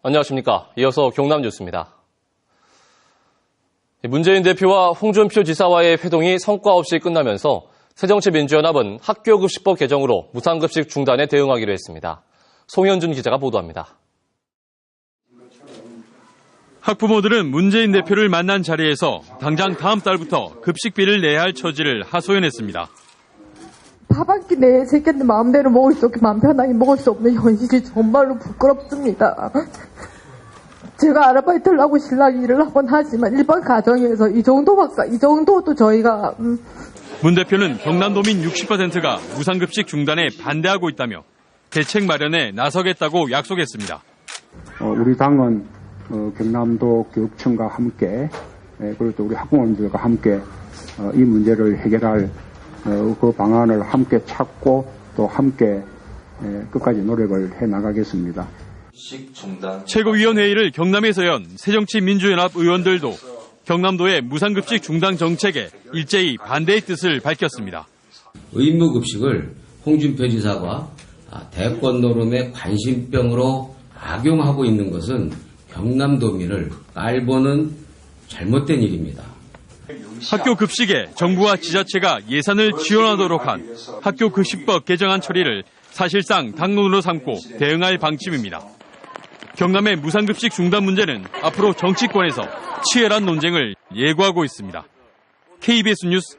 안녕하십니까. 이어서 경남 뉴스입니다. 문재인 대표와 홍준표 지사와의 회동이 성과 없이 끝나면서 새정치민주연합은 학교급식법 개정으로 무상급식 중단에 대응하기로 했습니다. 송현준 기자가 보도합니다. 학부모들은 문재인 대표를 만난 자리에서 당장 다음 달부터 급식비를 내야 할 처지를 하소연했습니다. 밥 한 끼 내 새끼한테 마음대로 먹을 수 없게 마음 편하게 먹을 수 없는 현실이 정말로 부끄럽습니다. 제가 아르바이트를 하고 신랑 일을 하곤 하지만 일반 가정에서 이 정도도 저희가 문 대표는 경남도민 60%가 무상급식 중단에 반대하고 있다며 대책 마련에 나서겠다고 약속했습니다. 우리 당은 경남도 교육청과 함께 그리고 또 우리 학부모님들과 함께 이 문제를 해결할 그 방안을 함께 찾고 또 함께 끝까지 노력을 해나가겠습니다. 최고위원회의를 경남에서 연 새정치민주연합 의원들도 경남도의 무상급식 중단 정책에 일제히 반대의 뜻을 밝혔습니다. 의무급식을 홍준표 지사가 대권 노름의 관심병으로 악용하고 있는 것은 경남도민을 깔보는 잘못된 일입니다. 학교 급식에 정부와 지자체가 예산을 지원하도록 한 학교급식법 개정안 처리를 사실상 당론으로 삼고 대응할 방침입니다. 경남의 무상급식 중단 문제는 앞으로 정치권에서 치열한 논쟁을 예고하고 있습니다. KBS 뉴스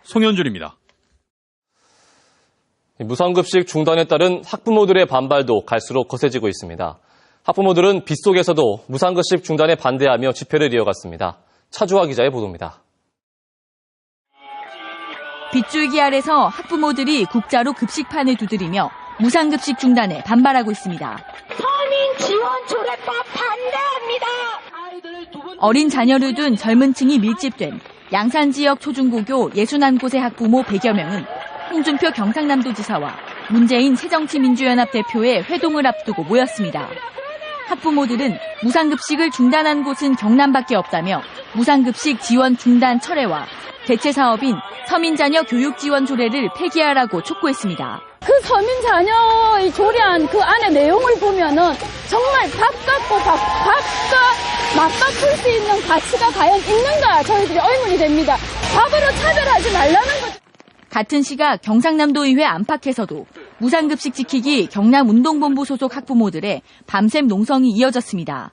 송현준입니다. 무상급식 중단에 따른 학부모들의 반발도 갈수록 거세지고 있습니다. 학부모들은 빗속에서도 무상급식 중단에 반대하며 집회를 이어갔습니다. 차주화 기자의 보도입니다. 빗줄기 아래서 학부모들이 국자로 급식판을 두드리며 무상급식 중단에 반발하고 있습니다. 서민지원조례법 반대합니다. 어린 자녀를 둔 젊은 층이 밀집된 양산 지역 초중고교 61곳의 학부모 100여 명은 홍준표 경상남도지사와 문재인 새정치민주연합 대표의 회동을 앞두고 모였습니다. 학부모들은 무상급식을 중단한 곳은 경남밖에 없다며 무상급식 지원 중단 철회와 대체 사업인 서민자녀 교육지원 조례를 폐기하라고 촉구했습니다. 그 서민자녀의 조례안 그 안에 내용을 보면은 정말 밥 갖고 밥과 맞바꿀 수 있는 가치가 과연 있는가 저희들이 의문이 됩니다. 밥으로 차별하지 말라는 거죠. 같은 시각 경상남도의회 안팎에서도 무상급식 지키기 경남운동본부 소속 학부모들의 밤샘 농성이 이어졌습니다.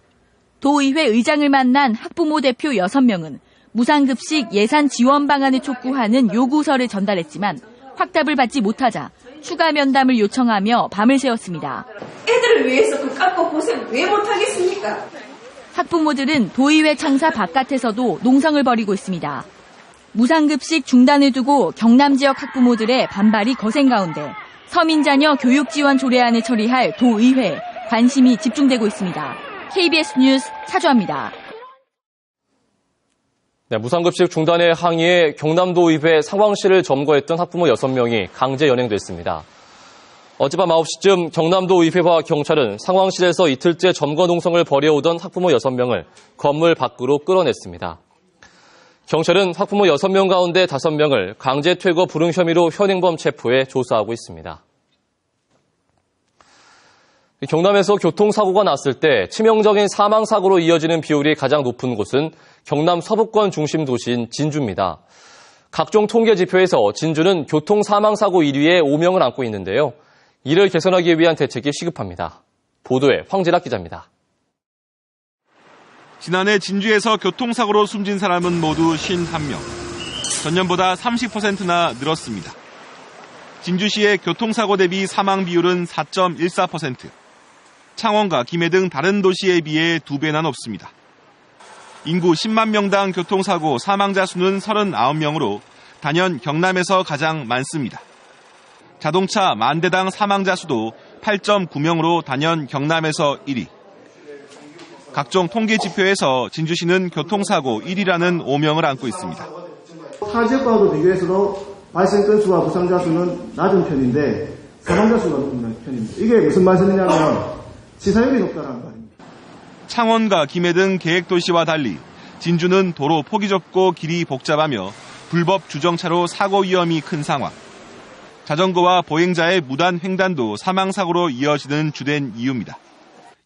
도의회 의장을 만난 학부모 대표 6명은 무상급식 예산 지원 방안을 촉구하는 요구서를 전달했지만 확답을 받지 못하자 추가 면담을 요청하며 밤을 새웠습니다. 애들을 위해서 그 깎고 고생 왜 못하겠습니까? 학부모들은 도의회 청사 바깥에서도 농성을 벌이고 있습니다. 무상급식 중단을 두고 경남 지역 학부모들의 반발이 거센 가운데 서민자녀 교육지원 조례안을 처리할 도의회에 관심이 집중되고 있습니다. KBS 뉴스 차주화입니다. 네, 무상급식 중단에 항의해 경남도의회 상황실을 점거했던 학부모 6명이 강제 연행됐습니다. 어젯밤 9시쯤 경남도의회와 경찰은 상황실에서 이틀째 점거 농성을 벌여오던 학부모 6명을 건물 밖으로 끌어냈습니다. 경찰은 학부모 6명 가운데 5명을 강제 퇴거 불응 혐의로 현행범 체포해 조사하고 있습니다. 경남에서 교통사고가 났을 때 치명적인 사망사고로 이어지는 비율이 가장 높은 곳은 경남 서부권 중심 도시인 진주입니다. 각종 통계 지표에서 진주는 교통사망사고 1위에 5명을 안고 있는데요. 이를 개선하기 위한 대책이 시급합니다. 보도에 황진학 기자입니다. 지난해 진주에서 교통사고로 숨진 사람은 모두 51명. 전년보다 30%나 늘었습니다. 진주시의 교통사고 대비 사망 비율은 4.14%. 창원과 김해 등 다른 도시에 비해 2배나 높습니다. 인구 10만 명당 교통사고 사망자 수는 39명으로 단연 경남에서 가장 많습니다. 자동차 만대당 사망자 수도 8.9명으로 단연 경남에서 1위. 각종 통계 지표에서 진주시는 교통사고 1위라는 오명을 안고 있습니다. 타 지역과도 비교해서도 발생 건수와 부상자 수는 낮은 편인데 사망자 수가 높은 편입니다. 이게 무슨 말씀이냐면 치사율이 높다는 말입니다. 창원과 김해 등 계획도시와 달리 진주는 도로 폭이 좁고 길이 복잡하며 불법 주정차로 사고 위험이 큰 상황. 자전거와 보행자의 무단 횡단도 사망사고로 이어지는 주된 이유입니다.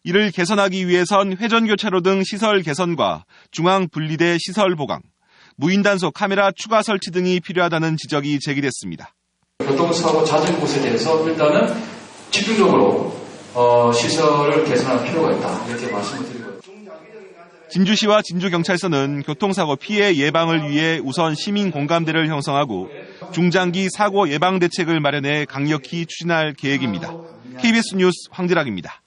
이를 개선하기 위해선 회전교차로 등 시설 개선과 중앙분리대 시설 보강, 무인단속 카메라 추가 설치 등이 필요하다는 지적이 제기됐습니다. 교통사고 잦은 곳에 대해서 일단은 집중적으로 시설을 개선할 필요가 있다. 이렇게 말씀을 드리고요. 진주시와 진주경찰서는 교통사고 피해 예방을 위해 우선 시민 공감대를 형성하고 중장기 사고 예방 대책을 마련해 강력히 추진할 계획입니다. KBS 뉴스 황대락입니다.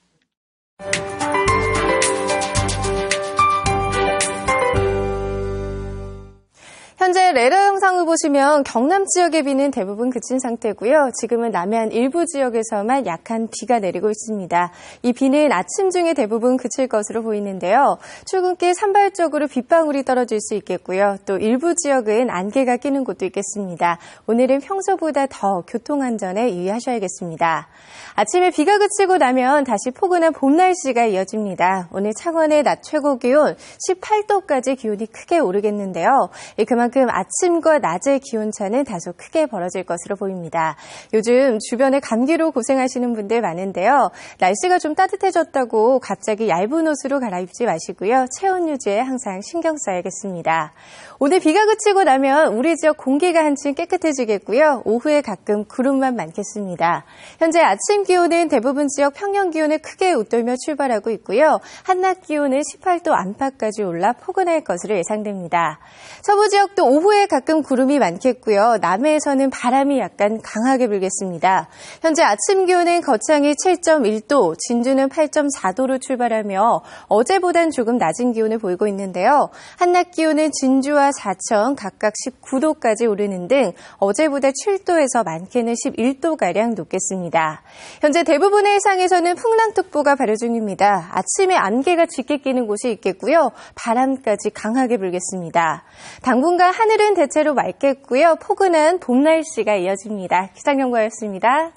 현재 레더 영상을 보시면 경남 지역의 비는 대부분 그친 상태고요. 지금은 남해안 일부 지역에서만 약한 비가 내리고 있습니다. 이 비는 아침 중에 대부분 그칠 것으로 보이는데요. 출근길 산발적으로 빗방울이 떨어질 수 있겠고요. 또 일부 지역은 안개가 끼는 곳도 있겠습니다. 오늘은 평소보다 더 교통안전에 유의하셔야겠습니다. 아침에 비가 그치고 나면 다시 포근한 봄 날씨가 이어집니다. 오늘 창원의 낮 최고 기온 18도까지 기온이 크게 오르겠는데요. 그만큼 아침과 낮의 기온차는 다소 크게 벌어질 것으로 보입니다. 요즘 주변에 감기로 고생하시는 분들 많은데요. 날씨가 좀 따뜻해졌다고 갑자기 얇은 옷으로 갈아입지 마시고요. 체온 유지에 항상 신경 써야겠습니다. 오늘 비가 그치고 나면 우리 지역 공기가 한층 깨끗해지겠고요. 오후에 가끔 구름만 많겠습니다. 현재 아침 기온은 대부분 지역 평년 기온을 크게 웃돌며 출발하고 있고요. 한낮 기온은 18도 안팎까지 올라 포근할 것으로 예상됩니다. 서부 지역도 오후에 가끔 구름이 많겠고요. 남해에서는 바람이 약간 강하게 불겠습니다. 현재 아침 기온은 거창이 7.1도, 진주는 8.4도로 출발하며 어제보단 조금 낮은 기온을 보이고 있는데요. 한낮 기온은 진주와 사천 각각 19도까지 오르는 등 어제보다 7도에서 많게는 11도가량 높겠습니다. 현재 대부분의 해상에서는 풍랑특보가 발효 중입니다. 아침에 안개가 짙게 끼는 곳이 있겠고요. 바람까지 강하게 불겠습니다. 당분간 하늘은 대체로 맑겠고요. 포근한 봄 날씨가 이어집니다. 기상연구원이었습니다.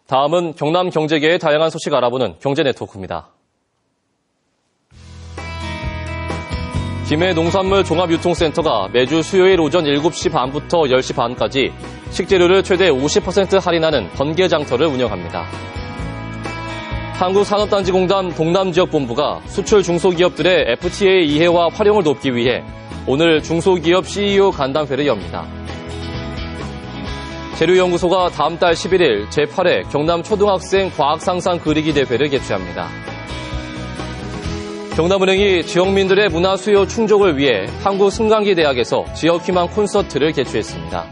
다음은 경남 경제계의 다양한 소식 알아보는 경제네트워크입니다. 김해 농산물 종합유통센터가 매주 수요일 오전 7시 반부터 10시 반까지 식재료를 최대 50% 할인하는 번개장터를 운영합니다. 한국산업단지공단 동남지역본부가 수출 중소기업들의 FTA 이해와 활용을 돕기 위해 오늘 중소기업 CEO 간담회를 엽니다. 재료연구소가 다음 달 11일 제8회 경남 초등학생 과학상상 그리기 대회를 개최합니다. 경남은행이 지역민들의 문화 수요 충족을 위해 한국승강기대학에서 지역희망 콘서트를 개최했습니다.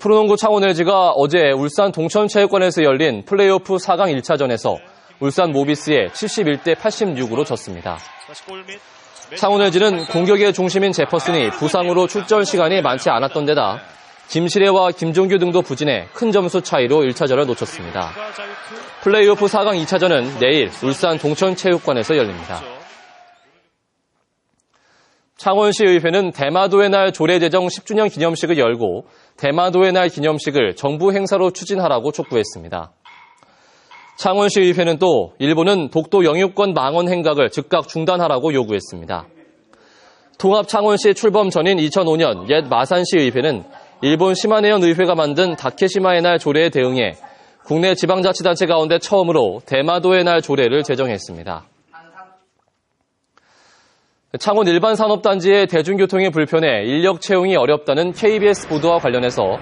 프로농구 창원 LG가 어제 울산 동천체육관에서 열린 플레이오프 4강 1차전에서 울산 모비스에 71대 86으로 졌습니다. 창원 LG는 공격의 중심인 제퍼슨이 부상으로 출전 시간이 많지 않았던 데다 김시래와 김종규 등도 부진해 큰 점수 차이로 1차전을 놓쳤습니다. 플레이오프 4강 2차전은 내일 울산 동천체육관에서 열립니다. 창원시 의회는 대마도의 날 조례 제정 10주년 기념식을 열고 대마도의 날 기념식을 정부 행사로 추진하라고 촉구했습니다. 창원시 의회는 또 일본은 독도 영유권 망언 행각을 즉각 중단하라고 요구했습니다. 통합 창원시 출범 전인 2005년 옛 마산시 의회는 일본 시마네현 의회가 만든 다케시마의 날 조례에 대응해 국내 지방자치단체 가운데 처음으로 대마도의 날 조례를 제정했습니다. 창원 일반산업단지의 대중교통이 불편해 인력 채용이 어렵다는 KBS 보도와 관련해서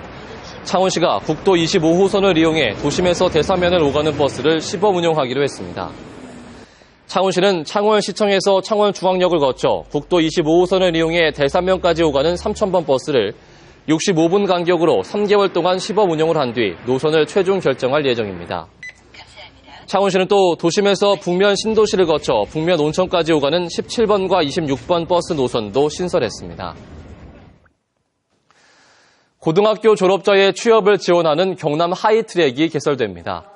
창원시가 국도 25호선을 이용해 도심에서 대사면을 오가는 버스를 시범 운영하기로 했습니다. 창원시는 창원시청에서 창원중앙역을 거쳐 국도 25호선을 이용해 대사면까지 오가는 3,000번 버스를 65분 간격으로 3개월 동안 시범 운영을 한 뒤 노선을 최종 결정할 예정입니다. 창원시는 또 도심에서 북면 신도시를 거쳐 북면 온천까지 오가는 17번과 26번 버스 노선도 신설했습니다. 고등학교 졸업자의 취업을 지원하는 경남 하이트랙이 개설됩니다.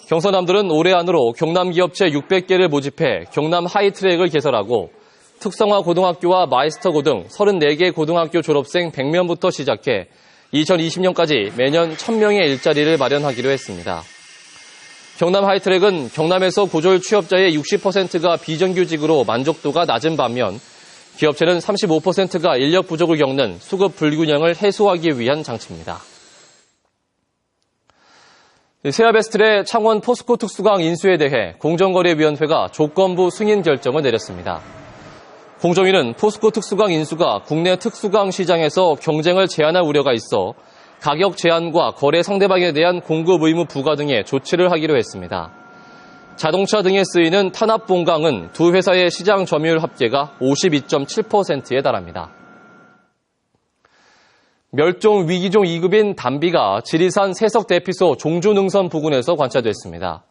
경서남들은 올해 안으로 경남 기업체 600개를 모집해 경남 하이트랙을 개설하고 특성화 고등학교와 마이스터고 등 34개 고등학교 졸업생 100명부터 시작해 2020년까지 매년 1000명의 일자리를 마련하기로 했습니다. 경남 하이트랙은 경남에서 고졸 취업자의 60%가 비정규직으로 만족도가 낮은 반면 기업체는 35%가 인력 부족을 겪는 수급 불균형을 해소하기 위한 장치입니다. 세아베스틀의 창원 포스코 특수강 인수에 대해 공정거래위원회가 조건부 승인 결정을 내렸습니다. 공정위는 포스코 특수강 인수가 국내 특수강 시장에서 경쟁을 제한할 우려가 있어 가격 제한과 거래 상대방에 대한 공급 의무 부과 등의 조치를 하기로 했습니다. 자동차 등에 쓰이는 탄압봉강은 두 회사의 시장 점유율 합계가 52.7%에 달합니다. 멸종 위기종 2급인 담비가 지리산 세석 대피소 종주능선 부근에서 관찰됐습니다.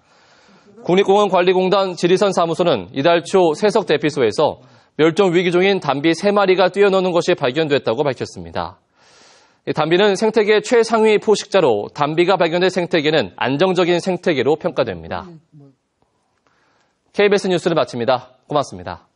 국립공원관리공단 지리산 사무소는 이달 초 세석 대피소에서 멸종 위기종인 담비 3마리가 뛰어노는 것이 발견됐다고 밝혔습니다. 담비는 생태계 최상위 포식자로 담비가 발견된 생태계는 안정적인 생태계로 평가됩니다. KBS 뉴스를 마칩니다. 고맙습니다.